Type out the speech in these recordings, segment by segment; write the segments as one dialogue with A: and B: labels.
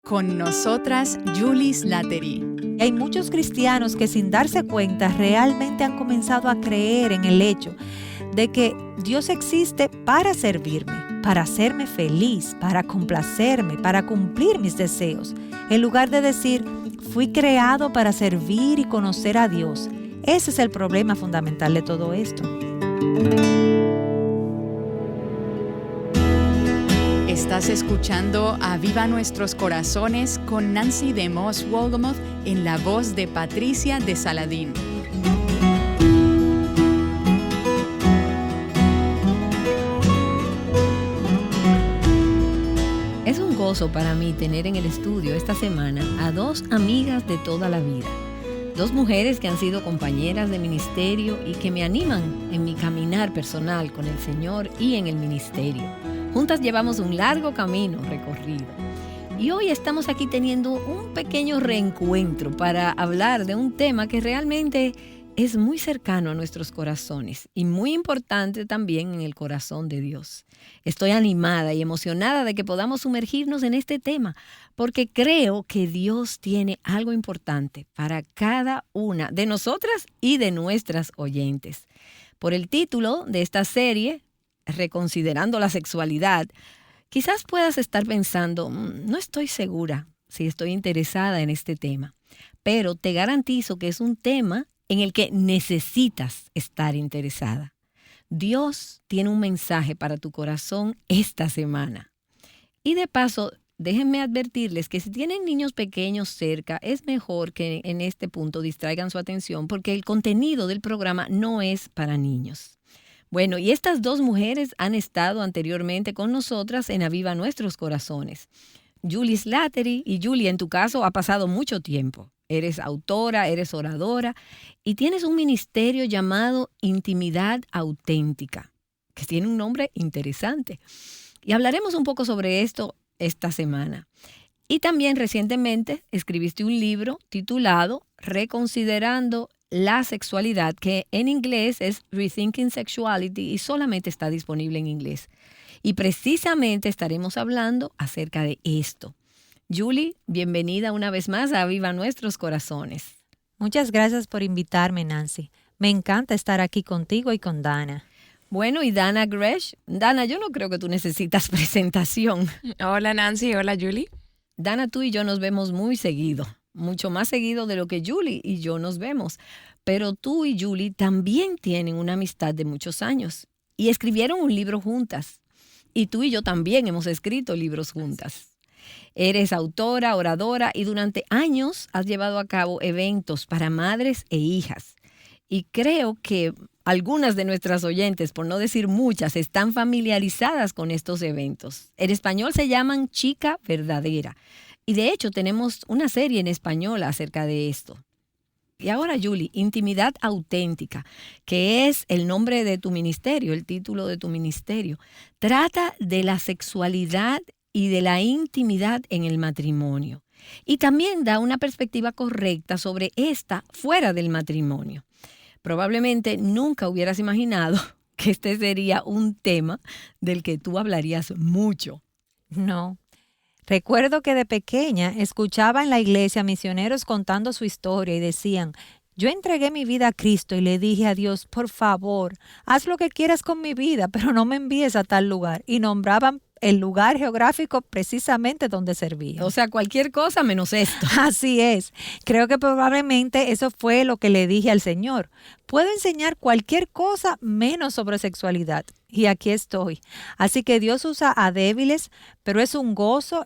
A: Con nosotras, Julie Slattery.
B: Hay muchos cristianos que sin darse cuenta realmente han comenzado a creer en el hecho de que Dios existe para servirme, para hacerme feliz, para complacerme, para cumplir mis deseos, en lugar de decir, fui creado para servir y conocer a Dios. Ese es el problema fundamental de todo esto.
A: Estás escuchando Aviva Nuestros Corazones con Nancy DeMoss Wolgemuth en la voz de Patricia de Saladín.
C: Es un gozo para mí tener en el estudio esta semana a dos amigas de toda la vida. Dos mujeres que han sido compañeras de ministerio y que me animan en mi caminar personal con el Señor y en el ministerio. Juntas llevamos un largo camino recorrido. Y hoy estamos aquí teniendo un pequeño reencuentro para hablar de un tema que realmente es muy cercano a nuestros corazones y muy importante también en el corazón de Dios. Estoy animada y emocionada de que podamos sumergirnos en este tema, porque creo que Dios tiene algo importante para cada una de nosotras y de nuestras oyentes. Por el título de esta serie, Reconsiderando la sexualidad, quizás puedas estar pensando, no estoy segura si estoy interesada en este tema, pero te garantizo que es un tema en el que necesitas estar interesada. Dios tiene un mensaje para tu corazón esta semana. Y de paso, déjenme advertirles que si tienen niños pequeños cerca, es mejor que en este punto distraigan su atención porque el contenido del programa no es para niños. Bueno, y estas dos mujeres han estado anteriormente con nosotras en Aviva Nuestros Corazones. Julie Slattery, y Julie, en tu caso ha pasado mucho tiempo. Eres autora, eres oradora y tienes un ministerio llamado Intimidad Auténtica, que tiene un nombre interesante. Y hablaremos un poco sobre esto esta semana. Y también recientemente escribiste un libro titulado Reconsiderando la Sexualidad, que en inglés es Rethinking Sexuality y solamente está disponible en inglés. Y precisamente estaremos hablando acerca de esto. Julie, bienvenida una vez más a Aviva Nuestros Corazones.
B: Muchas gracias por invitarme, Nancy. Me encanta estar aquí contigo y con Dana.
C: Bueno, y Dana Gresh. Dana, yo no creo que tú necesitas presentación.
D: Hola Nancy, hola Julie.
C: Dana, tú y yo nos vemos muy seguido, mucho más seguido de lo que Julie y yo nos vemos. Pero tú y Julie también tienen una amistad de muchos años y escribieron un libro juntas. Y tú y yo también hemos escrito libros juntas. Eres autora, oradora y durante años has llevado a cabo eventos para madres e hijas. Y creo que algunas de nuestras oyentes, por no decir muchas, están familiarizadas con estos eventos. En español se llaman Chica Verdadera. Y de hecho tenemos una serie en español acerca de esto. Y ahora, Julie, Intimidad Auténtica, que es el nombre de tu ministerio, el título de tu ministerio, trata de la sexualidad y de la intimidad en el matrimonio. Y también da una perspectiva correcta sobre esta fuera del matrimonio. Probablemente nunca hubieras imaginado que este sería un tema del que tú hablarías mucho.
B: No. Recuerdo que de pequeña escuchaba en la iglesia misioneros contando su historia y decían, yo entregué mi vida a Cristo y le dije a Dios, por favor, haz lo que quieras con mi vida, pero no me envíes a tal lugar. Y nombraban el lugar geográfico precisamente donde servía.
C: O sea, cualquier cosa menos esto.
B: Así es. Creo que probablemente eso fue lo que le dije al Señor. Puedo enseñar cualquier cosa menos sobre sexualidad. Y aquí estoy. Así que Dios usa a débiles, pero es un gozo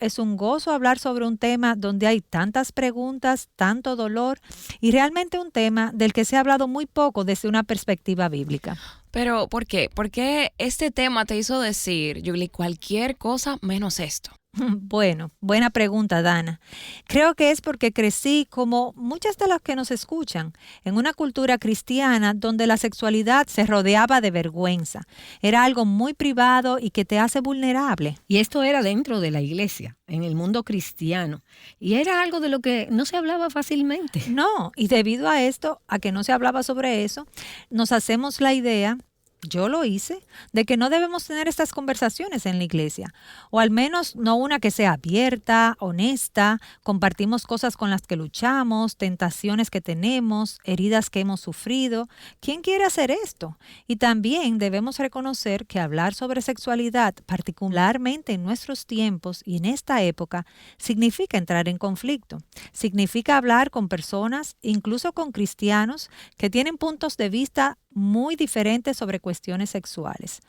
B: hablar sobre un tema donde hay tantas preguntas, tanto dolor y realmente un tema del que se ha hablado muy poco desde una perspectiva bíblica.
D: Pero, ¿por qué? ¿Por qué este tema te hizo decir, Julie, cualquier cosa menos esto?
B: Bueno, buena pregunta, Dana. Creo que es porque crecí, como muchas de las que nos escuchan, en una cultura cristiana donde la sexualidad se rodeaba de vergüenza. Era algo muy privado y que te hace vulnerable.
C: Y esto era dentro de la iglesia, en el mundo cristiano. Y era algo de lo que no se hablaba fácilmente.
B: No, y debido a esto, a que no se hablaba sobre eso, nos hacemos la idea Yo lo hice, de que no debemos tener estas conversaciones en la iglesia, o al menos no una que sea abierta, honesta, compartimos cosas con las que luchamos, tentaciones que tenemos, heridas que hemos sufrido. ¿Quién quiere hacer esto? Y también debemos reconocer que hablar sobre sexualidad, particularmente en nuestros tiempos y en esta época, significa entrar en conflicto. Significa hablar con personas, incluso con cristianos, que tienen puntos de vista muy diferentes sobre cuestiones sexuales.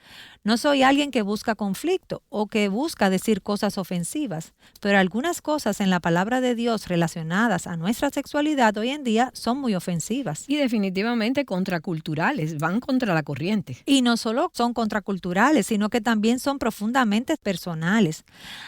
B: No soy alguien que busca conflicto o que busca decir cosas ofensivas, pero algunas cosas en la palabra de Dios relacionadas a nuestra sexualidad hoy en día son muy ofensivas.
C: Y definitivamente contraculturales, van contra la corriente.
B: Y no solo son contraculturales, sino que también son profundamente personales.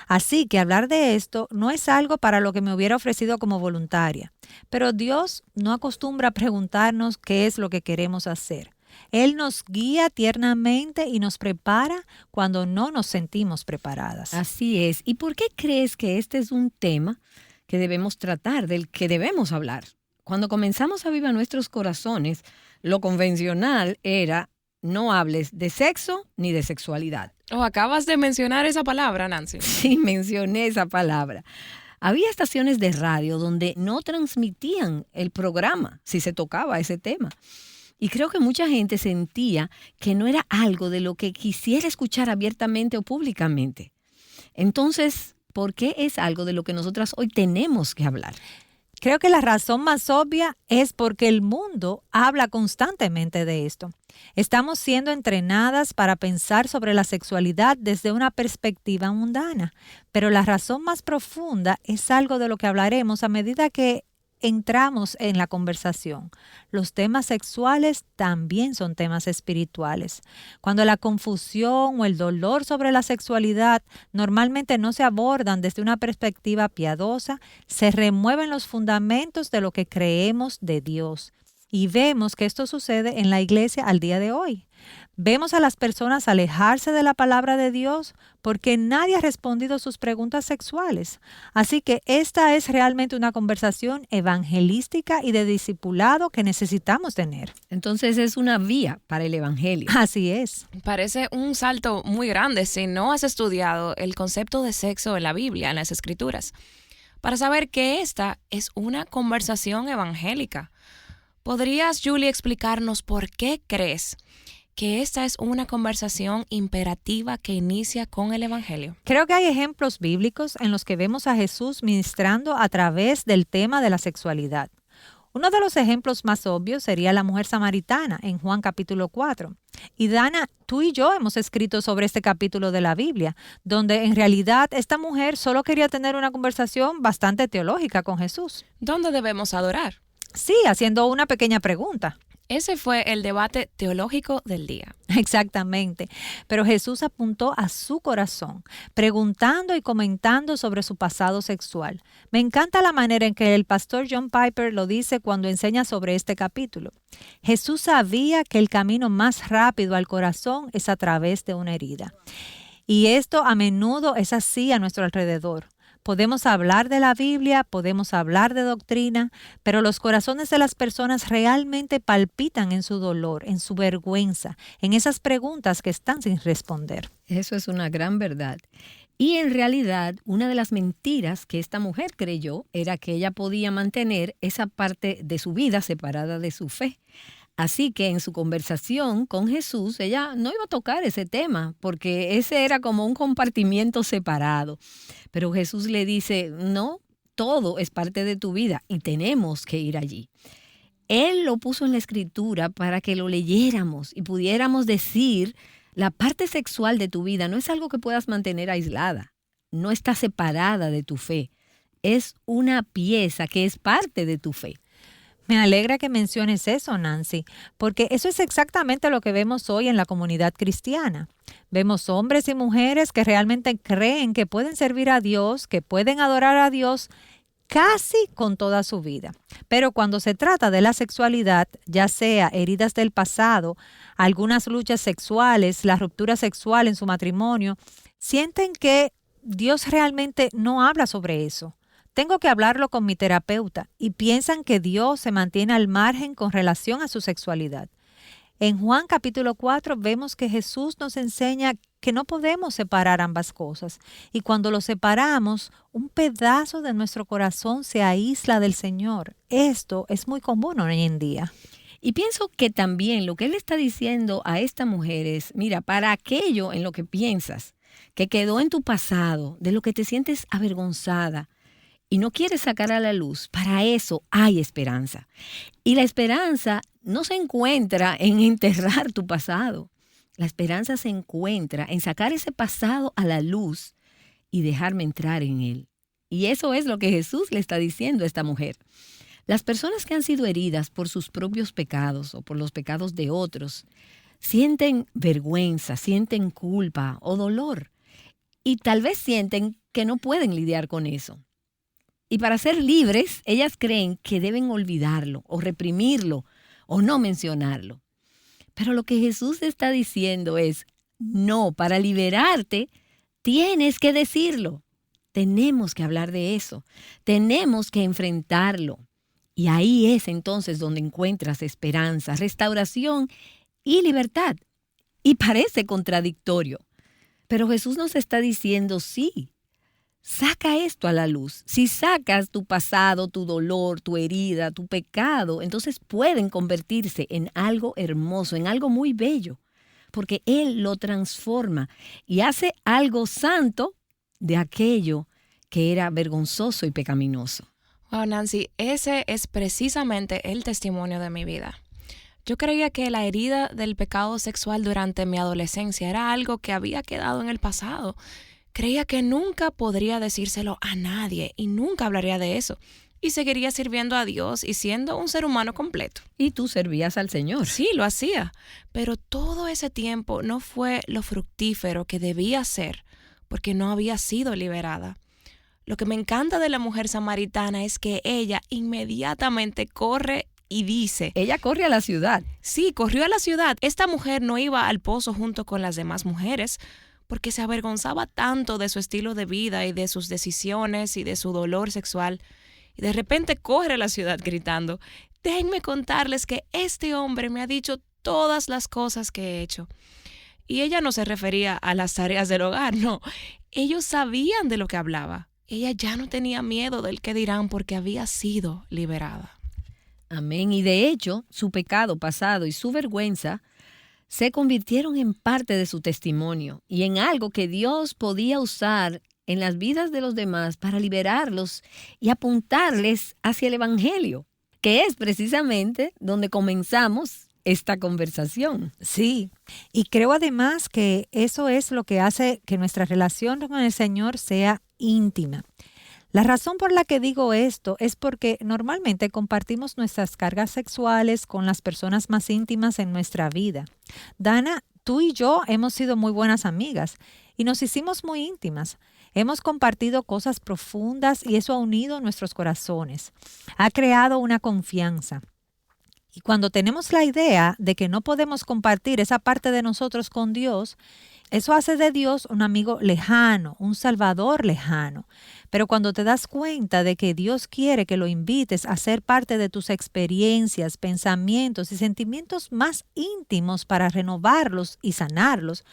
B: Así que hablar de esto no es algo para lo que me hubiera ofrecido como voluntaria. Pero Dios no acostumbra a preguntarnos qué es lo que queremos hacer. Él nos guía tiernamente y nos prepara cuando no nos sentimos preparadas.
C: Así es. ¿Y por qué crees que este es un tema que debemos tratar, del que debemos hablar? Cuando comenzamos a vivir nuestros corazones, lo convencional era no hables de sexo ni de sexualidad.
D: Acabas de mencionar esa palabra, Nancy.
C: Sí, mencioné esa palabra. Había estaciones de radio donde no transmitían el programa si se tocaba ese tema. Y creo que mucha gente sentía que no era algo de lo que quisiera escuchar abiertamente o públicamente. Entonces, ¿por qué es algo de lo que nosotras hoy tenemos que hablar?
B: Creo que la razón más obvia es porque el mundo habla constantemente de esto. Estamos siendo entrenadas para pensar sobre la sexualidad desde una perspectiva mundana, pero la razón más profunda es algo de lo que hablaremos a medida que entramos en la conversación. Los temas sexuales también son temas espirituales. Cuando la confusión o el dolor sobre la sexualidad normalmente no se abordan desde una perspectiva piadosa, se remueven los fundamentos de lo que creemos de Dios. Y vemos que esto sucede en la iglesia al día de hoy. Vemos a las personas alejarse de la palabra de Dios porque nadie ha respondido sus preguntas sexuales. Así que esta es realmente una conversación evangelística y de discipulado que necesitamos tener.
C: Entonces es una vía para el evangelio.
B: Así es.
D: Parece un salto muy grande si no has estudiado el concepto de sexo en la Biblia, en las Escrituras, para saber que esta es una conversación evangélica. ¿Podrías, Julie, explicarnos por qué crees que esta es una conversación imperativa que inicia con el Evangelio?
B: Creo que hay ejemplos bíblicos en los que vemos a Jesús ministrando a través del tema de la sexualidad. Uno de los ejemplos más obvios sería la mujer samaritana en Juan capítulo 4. Y Dana, tú y yo hemos escrito sobre este capítulo de la Biblia, donde en realidad esta mujer solo quería tener una conversación bastante teológica con Jesús.
D: ¿Dónde debemos adorar?
B: Sí, haciendo una pequeña pregunta.
D: Ese fue el debate teológico del día.
B: Exactamente. Pero Jesús apuntó a su corazón, preguntando y comentando sobre su pasado sexual. Me encanta la manera en que el pastor John Piper lo dice cuando enseña sobre este capítulo. Jesús sabía que el camino más rápido al corazón es a través de una herida. Y esto a menudo es así a nuestro alrededor. Podemos hablar de la Biblia, podemos hablar de doctrina, pero los corazones de las personas realmente palpitan en su dolor, en su vergüenza, en esas preguntas que están sin responder.
C: Eso es una gran verdad. Y en realidad, una de las mentiras que esta mujer creyó era que ella podía mantener esa parte de su vida separada de su fe. Así que en su conversación con Jesús, ella no iba a tocar ese tema, porque ese era como un compartimiento separado. Pero Jesús le dice, no, todo es parte de tu vida y tenemos que ir allí. Él lo puso en la Escritura para que lo leyéramos y pudiéramos decir, la parte sexual de tu vida no es algo que puedas mantener aislada, no está separada de tu fe, es una pieza que es parte de tu fe.
B: Me alegra que menciones eso, Nancy, porque eso es exactamente lo que vemos hoy en la comunidad cristiana. Vemos hombres y mujeres que realmente creen que pueden servir a Dios, que pueden adorar a Dios casi con toda su vida. Pero cuando se trata de la sexualidad, ya sea heridas del pasado, algunas luchas sexuales, la ruptura sexual en su matrimonio, sienten que Dios realmente no habla sobre eso. Tengo que hablarlo con mi terapeuta y piensan que Dios se mantiene al margen con relación a su sexualidad. En Juan capítulo 4 vemos que Jesús nos enseña que no podemos separar ambas cosas. Y cuando lo separamos, un pedazo de nuestro corazón se aísla del Señor. Esto es muy común hoy en día.
C: Y pienso que también lo que él está diciendo a esta mujer es, mira, para aquello en lo que piensas, que quedó en tu pasado, de lo que te sientes avergonzada y no quieres sacar a la luz, para eso hay esperanza. Y la esperanza no se encuentra en enterrar tu pasado. La esperanza se encuentra en sacar ese pasado a la luz y dejarme entrar en él. Y eso es lo que Jesús le está diciendo a esta mujer. Las personas que han sido heridas por sus propios pecados o por los pecados de otros, sienten vergüenza, sienten culpa o dolor. Y tal vez sienten que no pueden lidiar con eso. Y para ser libres, ellas creen que deben olvidarlo o reprimirlo o no mencionarlo. Pero lo que Jesús está diciendo es, no, para liberarte tienes que decirlo. Tenemos que hablar de eso. Tenemos que enfrentarlo. Y ahí es entonces donde encuentras esperanza, restauración y libertad. Y parece contradictorio. Pero Jesús nos está diciendo, sí, saca esto a la luz. Si sacas tu pasado, tu dolor, tu herida, tu pecado, entonces pueden convertirse en algo hermoso, en algo muy bello. Porque Él lo transforma y hace algo santo de aquello que era vergonzoso y pecaminoso.
D: Wow, Nancy, ese es precisamente el testimonio de mi vida. Yo creía que la herida del pecado sexual durante mi adolescencia era algo que había quedado en el pasado. Creía que nunca podría decírselo a nadie y nunca hablaría de eso. Y seguiría sirviendo a Dios y siendo un ser humano completo.
C: Y tú servías al Señor.
D: Sí, lo hacía. Pero todo ese tiempo no fue lo fructífero que debía ser porque no había sido liberada. Lo que me encanta de la mujer samaritana es que ella inmediatamente corre y dice.
C: Ella corre a la ciudad.
D: Sí, corrió a la ciudad. Esta mujer no iba al pozo junto con las demás mujeres porque se avergonzaba tanto de su estilo de vida y de sus decisiones y de su dolor sexual. Y de repente corre a la ciudad gritando, déjenme contarles que este hombre me ha dicho todas las cosas que he hecho. Y ella no se refería a las tareas del hogar, no. Ellos sabían de lo que hablaba. Ella ya no tenía miedo del qué dirán porque había sido liberada.
C: Amén. Y de hecho, su pecado pasado y su vergüenza se convirtieron en parte de su testimonio y en algo que Dios podía usar en las vidas de los demás para liberarlos y apuntarles hacia el Evangelio, que es precisamente donde comenzamos esta conversación.
B: Sí, y creo además que eso es lo que hace que nuestra relación con el Señor sea íntima. La razón por la que digo esto es porque normalmente compartimos nuestras cargas sexuales con las personas más íntimas en nuestra vida. Dana, tú y yo hemos sido muy buenas amigas y nos hicimos muy íntimas. Hemos compartido cosas profundas y eso ha unido nuestros corazones. Ha creado una confianza. Y cuando tenemos la idea de que no podemos compartir esa parte de nosotros con Dios, eso hace de Dios un amigo lejano, un salvador lejano. Pero cuando te das cuenta de que Dios quiere que lo invites a ser parte de tus experiencias, pensamientos y sentimientos más íntimos para renovarlos y sanarlos,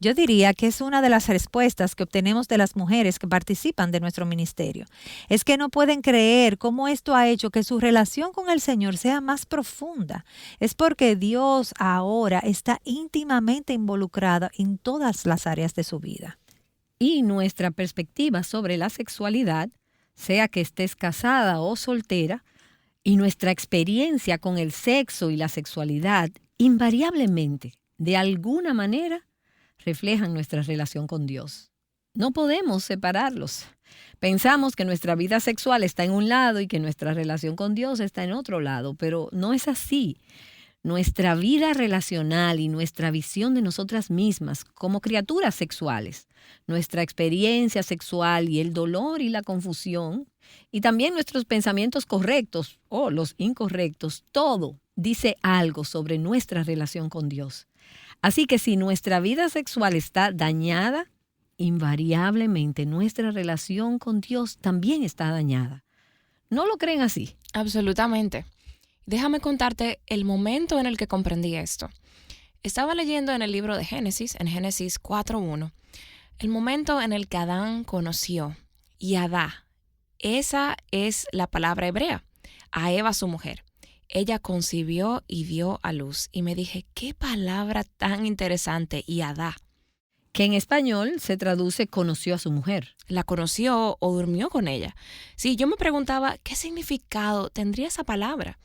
B: yo diría que es una de las respuestas que obtenemos de las mujeres que participan de nuestro ministerio. Es que no pueden creer cómo esto ha hecho que su relación con el Señor sea más profunda. Es porque Dios ahora está íntimamente involucrado en todas las áreas de su vida.
C: Y nuestra perspectiva sobre la sexualidad, sea que estés casada o soltera, y nuestra experiencia con el sexo y la sexualidad, invariablemente, de alguna manera, reflejan nuestra relación con Dios. No podemos separarlos. Pensamos que nuestra vida sexual está en un lado y que nuestra relación con Dios está en otro lado, pero no es así. Nuestra vida relacional y nuestra visión de nosotras mismas como criaturas sexuales, nuestra experiencia sexual y el dolor y la confusión, y también nuestros pensamientos correctos o los incorrectos, todo dice algo sobre nuestra relación con Dios. Así que si nuestra vida sexual está dañada, invariablemente nuestra relación con Dios también está dañada. ¿No lo creen así?
D: Absolutamente. Déjame contarte el momento en el que comprendí esto. Estaba leyendo en el libro de Génesis, en Génesis 4:1, el momento en el que Adán conoció y Adá. Esa es la palabra hebrea, a Eva su mujer. Ella concibió y dio a luz. Y me dije, qué palabra tan interesante, y Adá.
C: Que en español se traduce conoció a su mujer.
D: La conoció o durmió con ella. Sí, yo me preguntaba, ¿qué significado tendría esa palabra?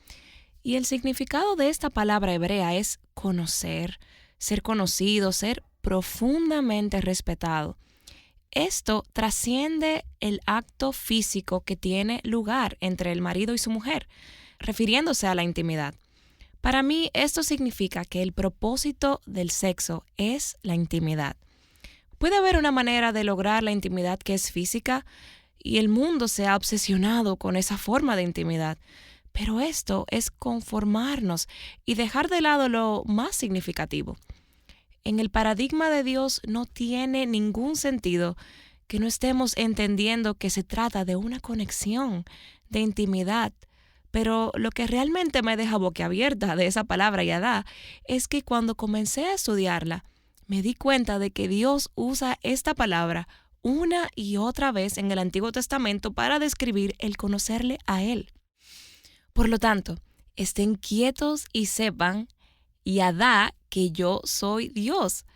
D: Y el significado de esta palabra hebrea es conocer, ser conocido, ser profundamente respetado. Esto trasciende el acto físico que tiene lugar entre el marido y su mujer, refiriéndose a la intimidad. Para mí, esto significa que el propósito del sexo es la intimidad. Puede haber una manera de lograr la intimidad que es física y el mundo se ha obsesionado con esa forma de intimidad. Pero esto es conformarnos y dejar de lado lo más significativo. En el paradigma de Dios no tiene ningún sentido que no estemos entendiendo que se trata de una conexión, de intimidad. Pero lo que realmente me deja boquiabierta de esa palabra yadá es que cuando comencé a estudiarla, me di cuenta de que Dios usa esta palabra una y otra vez en el Antiguo Testamento para describir el conocerle a Él. Por lo tanto, estén quietos y sepan, yadá, que yo soy Dios.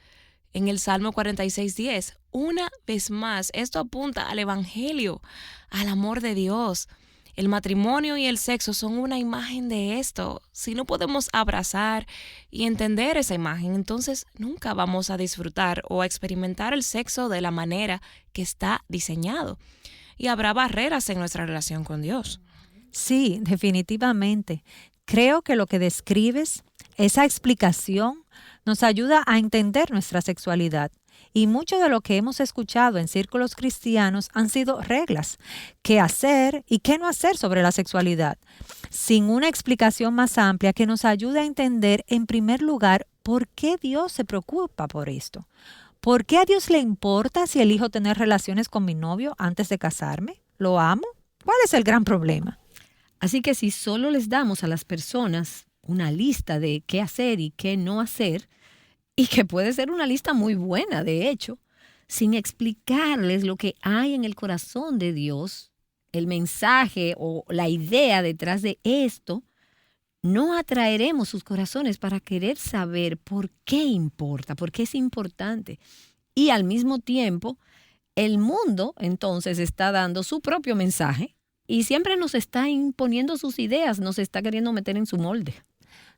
D: En el Salmo 46:10, una vez más, esto apunta al Evangelio, al amor de Dios. El matrimonio y el sexo son una imagen de esto. Si no podemos abrazar y entender esa imagen, entonces nunca vamos a disfrutar o a experimentar el sexo de la manera que está diseñado. Y habrá barreras en nuestra relación con Dios.
B: Sí, definitivamente. Creo que lo que describes, esa explicación, nos ayuda a entender nuestra sexualidad. Y mucho de lo que hemos escuchado en círculos cristianos han sido reglas, qué hacer y qué no hacer sobre la sexualidad, sin una explicación más amplia que nos ayude a entender, en primer lugar, por qué Dios se preocupa por esto. ¿Por qué a Dios le importa si elijo tener relaciones con mi novio antes de casarme? ¿Lo amo? ¿Cuál es el gran problema?
C: Así que si solo les damos a las personas una lista de qué hacer y qué no hacer, y que puede ser una lista muy buena, de hecho, sin explicarles lo que hay en el corazón de Dios, el mensaje o la idea detrás de esto, no atraeremos sus corazones para querer saber por qué importa, por qué es importante. Y al mismo tiempo, el mundo entonces está dando su propio mensaje y siempre nos está imponiendo sus ideas, nos está queriendo meter en su molde.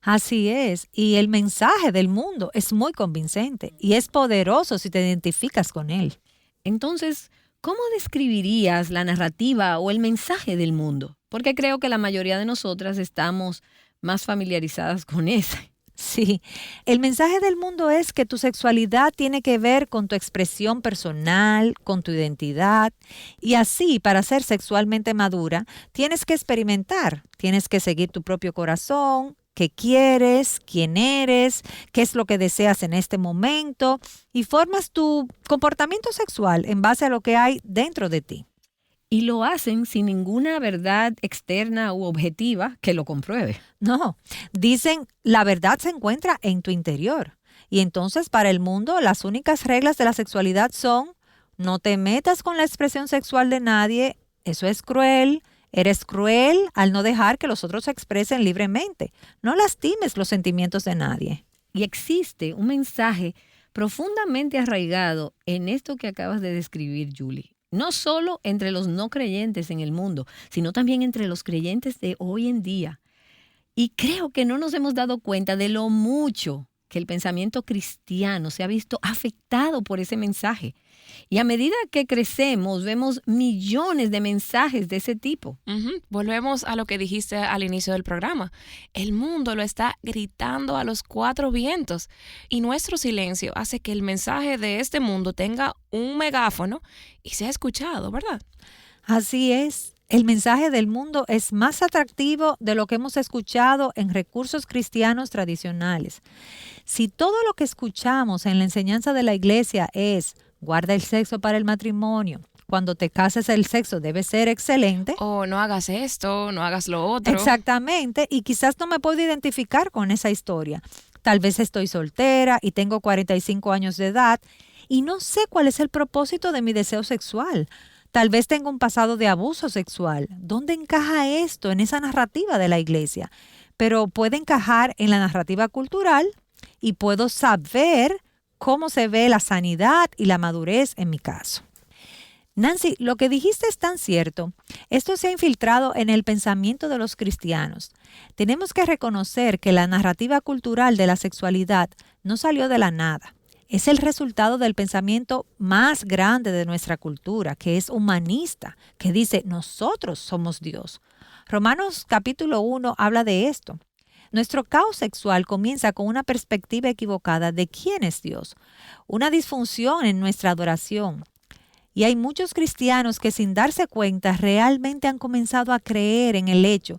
B: Así es, y el mensaje del mundo es muy convincente y es poderoso si te identificas con él.
C: Entonces, ¿cómo describirías la narrativa o el mensaje del mundo? Porque creo que la mayoría de nosotras estamos más familiarizadas con ese.
B: Sí, el mensaje del mundo es que tu sexualidad tiene que ver con tu expresión personal, con tu identidad, y así, para ser sexualmente madura, tienes que experimentar, tienes que seguir tu propio corazón, qué quieres, quién eres, qué es lo que deseas en este momento, y formas tu comportamiento sexual en base a lo que hay dentro de ti.
C: Y lo hacen sin ninguna verdad externa u objetiva que lo compruebe.
B: No, dicen, la verdad se encuentra en tu interior. Y entonces para el mundo las únicas reglas de la sexualidad son: no te metas con la expresión sexual de nadie, eso es cruel, eres cruel al no dejar que los otros se expresen libremente, no lastimes los sentimientos de nadie.
C: Y existe un mensaje profundamente arraigado en esto que acabas de describir, Julie. No solo entre los no creyentes en el mundo, sino también entre los creyentes de hoy en día. Y creo que no nos hemos dado cuenta de lo mucho que el pensamiento cristiano se ha visto afectado por ese mensaje. Y a medida que crecemos, vemos millones de mensajes de ese tipo.
D: Volvemos a lo que dijiste al inicio del programa. El mundo lo está gritando a los cuatro vientos y nuestro silencio hace que el mensaje de este mundo tenga un megáfono y sea escuchado, ¿verdad?
B: Así es. El mensaje del mundo es más atractivo de lo que hemos escuchado en recursos cristianos tradicionales. Si todo lo que escuchamos en la enseñanza de la iglesia es: guarda el sexo para el matrimonio, cuando te casas el sexo debe ser excelente.
D: O no hagas esto, no hagas lo otro.
B: Exactamente, y quizás no me puedo identificar con esa historia. Tal vez estoy soltera y tengo 45 años de edad y no sé cuál es el propósito de mi deseo sexual. Tal vez tengo un pasado de abuso sexual. ¿Dónde encaja esto en esa narrativa de la iglesia? Pero puede encajar en la narrativa cultural y puedo saber cómo se ve la sanidad y la madurez en mi caso. Nancy, lo que dijiste es tan cierto. Esto se ha infiltrado en el pensamiento de los cristianos. Tenemos que reconocer que la narrativa cultural de la sexualidad no salió de la nada. Es el resultado del pensamiento más grande de nuestra cultura, que es humanista, que dice, nosotros somos Dios. Romanos capítulo 1 habla de esto. Nuestro caos sexual comienza con una perspectiva equivocada de quién es Dios, una disfunción en nuestra adoración. Y hay muchos cristianos que sin darse cuenta realmente han comenzado a creer en el hecho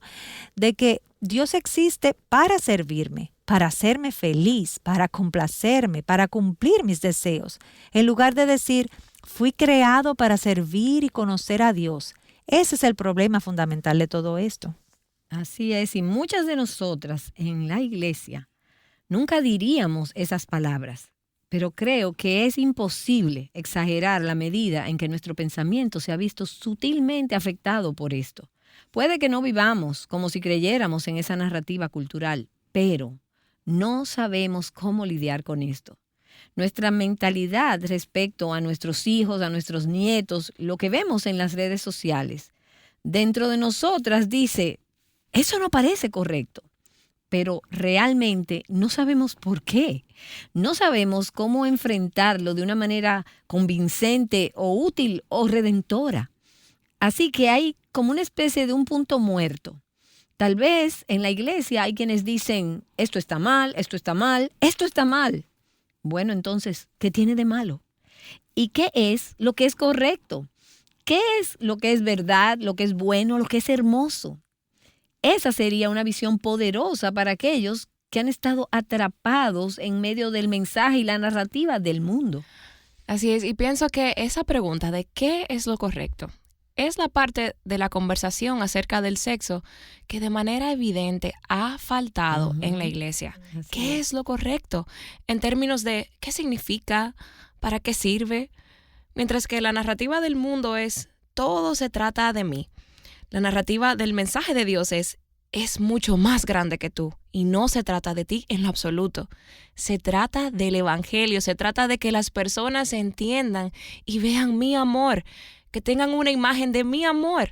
B: de que Dios existe para servirme, para hacerme feliz, para complacerme, para cumplir mis deseos, en lugar de decir, fui creado para servir y conocer a Dios. Ese es el problema fundamental de todo esto.
C: Así es, y muchas de nosotras en la iglesia nunca diríamos esas palabras, pero creo que es imposible exagerar la medida en que nuestro pensamiento se ha visto sutilmente afectado por esto. Puede que no vivamos como si creyéramos en esa narrativa cultural, pero no sabemos cómo lidiar con esto. Nuestra mentalidad respecto a nuestros hijos, a nuestros nietos, lo que vemos en las redes sociales, dentro de nosotras dice, eso no parece correcto, pero realmente no sabemos por qué. No sabemos cómo enfrentarlo de una manera convincente o útil o redentora. Así que hay como una especie de un punto muerto. Tal vez en la iglesia hay quienes dicen, esto está mal, esto está mal, esto está mal. Bueno, entonces, ¿qué tiene de malo? ¿Y qué es lo que es correcto? ¿Qué es lo que es verdad, lo que es bueno, lo que es hermoso? Esa sería una visión poderosa para aquellos que han estado atrapados en medio del mensaje y la narrativa del mundo.
D: Así es, y pienso que esa pregunta de qué es lo correcto es la parte de la conversación acerca del sexo que de manera evidente ha faltado en la iglesia. ¿Qué es lo correcto? En términos de qué significa, para qué sirve, mientras que la narrativa del mundo es todo se trata de mí. La narrativa del mensaje de Dios es mucho más grande que tú y no se trata de ti en lo absoluto. Se trata del evangelio, se trata de que las personas entiendan y vean mi amor, que tengan una imagen de mi amor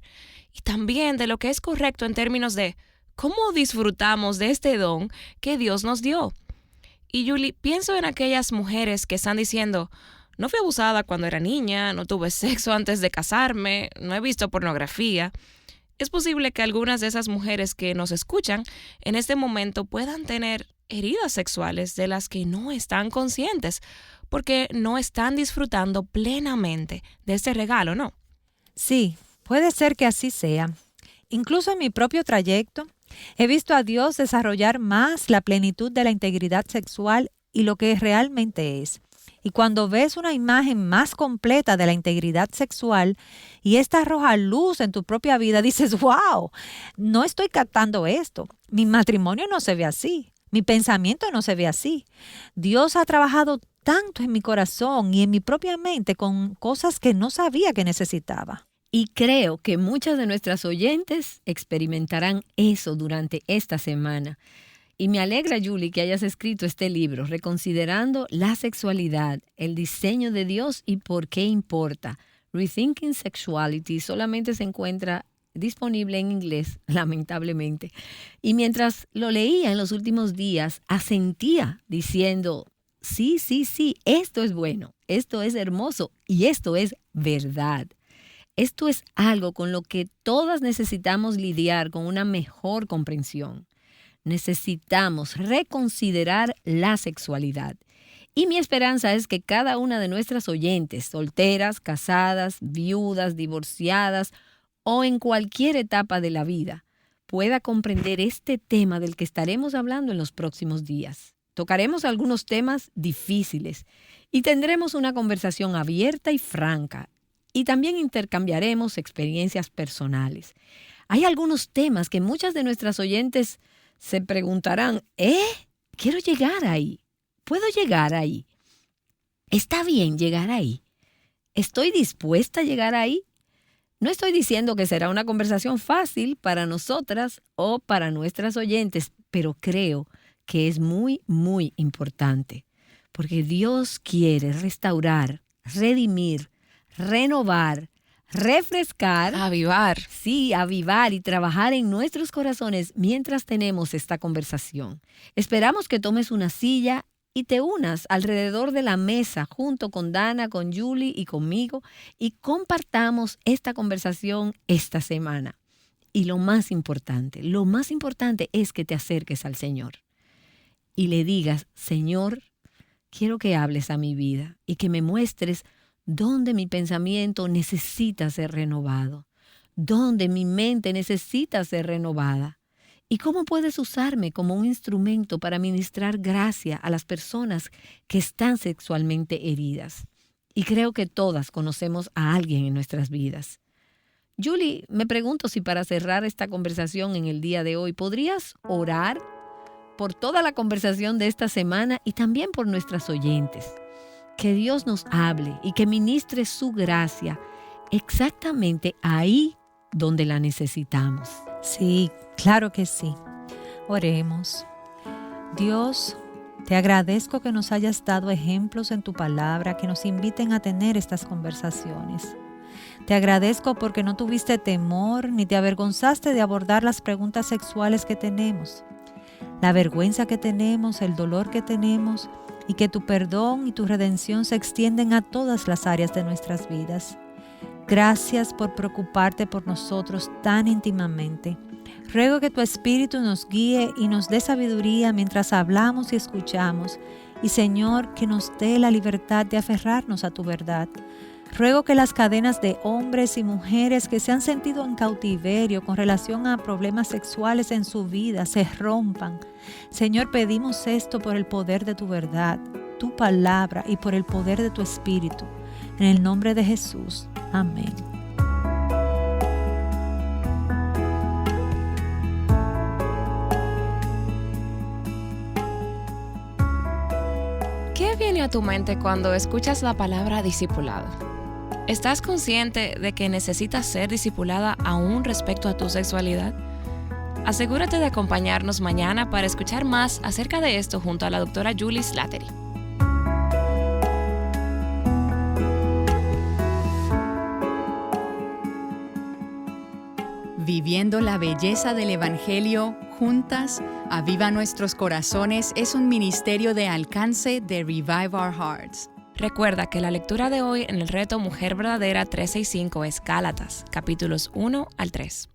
D: y también de lo que es correcto en términos de cómo disfrutamos de este don que Dios nos dio. Y Julie, pienso en aquellas mujeres que están diciendo, no fui abusada cuando era niña, no tuve sexo antes de casarme, no he visto pornografía. Es posible que algunas de esas mujeres que nos escuchan en este momento puedan tener heridas sexuales de las que no están conscientes, porque no están disfrutando plenamente de este regalo, ¿no?
B: Sí, puede ser que así sea. Incluso en mi propio trayecto, he visto a Dios desarrollar más la plenitud de la integridad sexual y lo que realmente es. Y cuando ves una imagen más completa de la integridad sexual y esta arroja luz en tu propia vida, dices, wow, no estoy captando esto. Mi matrimonio no se ve así. Mi pensamiento no se ve así. Dios ha trabajado tanto en mi corazón y en mi propia mente con cosas que no sabía que necesitaba.
C: Y creo que muchas de nuestras oyentes experimentarán eso durante esta semana. Y me alegra, Julie, que hayas escrito este libro, Reconsiderando la sexualidad, el diseño de Dios y por qué importa. Rethinking Sexuality solamente se encuentra disponible en inglés, lamentablemente. Y mientras lo leía en los últimos días, asentía diciendo, sí, esto es bueno, esto es hermoso y esto es verdad. Esto es algo con lo que todas necesitamos lidiar con una mejor comprensión. Necesitamos reconsiderar la sexualidad. Y mi esperanza es que cada una de nuestras oyentes, solteras, casadas, viudas, divorciadas o en cualquier etapa de la vida, pueda comprender este tema del que estaremos hablando en los próximos días. Tocaremos algunos temas difíciles y tendremos una conversación abierta y franca. y también intercambiaremos experiencias personales. Hay algunos temas que muchas de nuestras oyentes se preguntarán, quiero llegar ahí, ¿puedo llegar ahí? ¿Está bien llegar ahí? ¿Estoy dispuesta a llegar ahí? No estoy diciendo que será una conversación fácil para nosotras o para nuestras oyentes, pero creo que es muy, muy importante, porque Dios quiere restaurar, redimir, renovar, refrescar,
D: Avivar.
C: sí, avivar y trabajar en nuestros corazones mientras tenemos esta conversación. Esperamos que tomes una silla y te unas alrededor de la mesa junto con Dana, con Julie y conmigo y compartamos esta conversación esta semana. Y lo más importante es que te acerques al Señor y le digas, Señor, quiero que hables a mi vida y que me muestres dónde mi pensamiento necesita ser renovado, dónde mi mente necesita ser renovada. ¿Y cómo puedes usarme como un instrumento para ministrar gracia a las personas que están sexualmente heridas? Y creo que todas conocemos a alguien en nuestras vidas. Julie, me pregunto si para cerrar esta conversación en el día de hoy, ¿podrías orar por toda la conversación de esta semana y también por nuestras oyentes? Que Dios nos hable y que ministre su gracia exactamente ahí donde la necesitamos.
B: Sí, claro que sí. Oremos. Dios, te agradezco que nos hayas dado ejemplos en tu palabra que nos inviten a tener estas conversaciones. Te agradezco porque no tuviste temor ni te avergonzaste de abordar las preguntas sexuales que tenemos, la vergüenza que tenemos, el dolor que tenemos, y que tu perdón y tu redención se extienden a todas las áreas de nuestras vidas. Gracias por preocuparte por nosotros tan íntimamente. Ruego que tu Espíritu nos guíe y nos dé sabiduría mientras hablamos y escuchamos. Y Señor, que nos dé la libertad de aferrarnos a tu verdad. Ruego que las cadenas de hombres y mujeres que se han sentido en cautiverio con relación a problemas sexuales en su vida se rompan. Señor, pedimos esto por el poder de tu verdad, tu palabra y por el poder de tu Espíritu. En el nombre de Jesús. Amén.
D: ¿Qué viene a tu mente cuando escuchas la palabra discipulado? ¿Estás consciente de que necesitas ser discipulada aún respecto a tu sexualidad? Asegúrate de acompañarnos mañana para escuchar más acerca de esto junto a la doctora Julie Slattery.
A: Viviendo la belleza del Evangelio juntas, Aviva Nuestros Corazones es un ministerio de alcance de Revive Our Hearts.
D: Recuerda que la lectura de hoy en el reto Mujer Verdadera 365 es Gálatas, capítulos 1 al 3.